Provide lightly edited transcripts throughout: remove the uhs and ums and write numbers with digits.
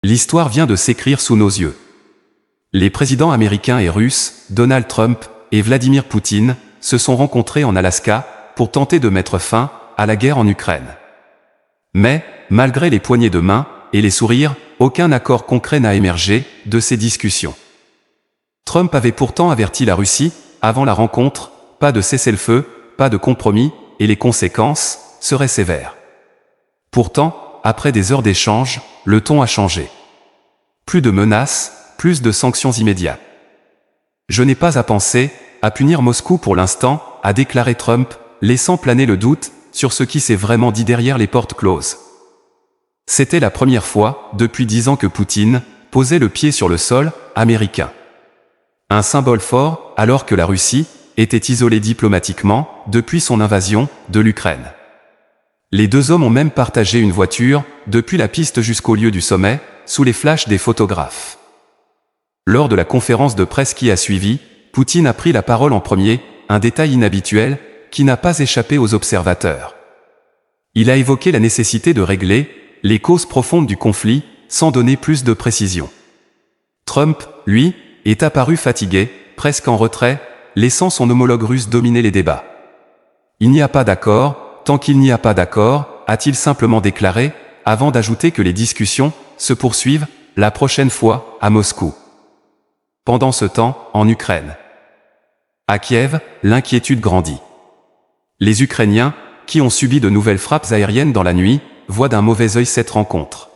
L'histoire vient de s'écrire sous nos yeux. Les présidents américains et russes, Donald Trump et Vladimir Poutine, se sont rencontrés en Alaska pour tenter de mettre fin à la guerre en Ukraine. Mais, malgré les poignées de main et les sourires, aucun accord concret n'a émergé de ces discussions. Trump avait pourtant averti la Russie, avant la rencontre, pas de cessez-le-feu, pas de compromis, et les conséquences seraient sévères. Pourtant, après des heures d'échange, le ton a changé. Plus de menaces, plus de sanctions immédiates. Je n'ai pas à penser à punir Moscou pour l'instant, a déclaré Trump, laissant planer le doute sur ce qui s'est vraiment dit derrière les portes closes. C'était la première fois, depuis 10 ans que Poutine posait le pied sur le sol américain. Un symbole fort, alors que la Russie était isolée diplomatiquement depuis son invasion de l'Ukraine. Les deux hommes ont même partagé une voiture, depuis la piste jusqu'au lieu du sommet, sous les flashs des photographes. Lors de la conférence de presse qui a suivi, Poutine a pris la parole en premier, un détail inhabituel, qui n'a pas échappé aux observateurs. Il a évoqué la nécessité de régler les causes profondes du conflit, sans donner plus de précision. Trump, lui, est apparu fatigué, presque en retrait, laissant son homologue russe dominer les débats. Il n'y a pas d'accord, tant qu'il n'y a pas d'accord, a-t-il simplement déclaré, avant d'ajouter que les discussions se poursuivent, la prochaine fois, à Moscou. Pendant ce temps, en Ukraine. À Kiev, l'inquiétude grandit. Les Ukrainiens, qui ont subi de nouvelles frappes aériennes dans la nuit, voient d'un mauvais œil cette rencontre.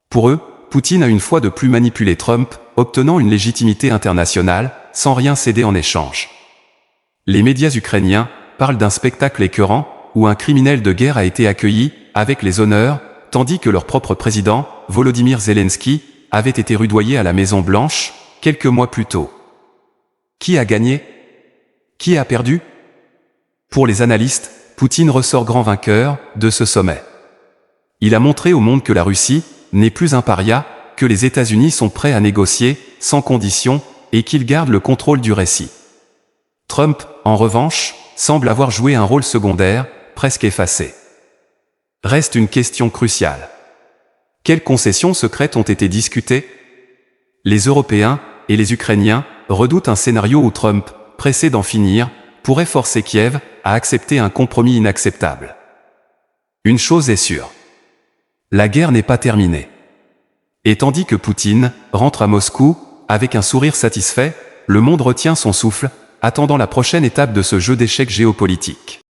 Pour eux, Poutine a une fois de plus manipulé Trump, obtenant une légitimité internationale, sans rien céder en échange. Les médias ukrainiens parlent d'un spectacle écœurant, où un criminel de guerre a été accueilli, avec les honneurs, tandis que leur propre président, Volodymyr Zelensky, avait été rudoyé à la Maison-Blanche, quelques mois plus tôt. Qui a gagné? Qui a perdu? Pour les analystes, Poutine ressort grand vainqueur de ce sommet. Il a montré au monde que la Russie n'est plus un paria, que les États-Unis sont prêts à négocier, sans condition, et qu'ils gardent le contrôle du récit. Trump, en revanche, semble avoir joué un rôle secondaire, presque effacé. Reste une question cruciale. Quelles concessions secrètes ont été discutées? Les Européens et les Ukrainiens redoutent un scénario où Trump, pressé d'en finir, pourrait forcer Kiev à accepter un compromis inacceptable. Une chose est sûre. La guerre n'est pas terminée. Et tandis que Poutine rentre à Moscou, avec un sourire satisfait, le monde retient son souffle, attendant la prochaine étape de ce jeu d'échecs géopolitique.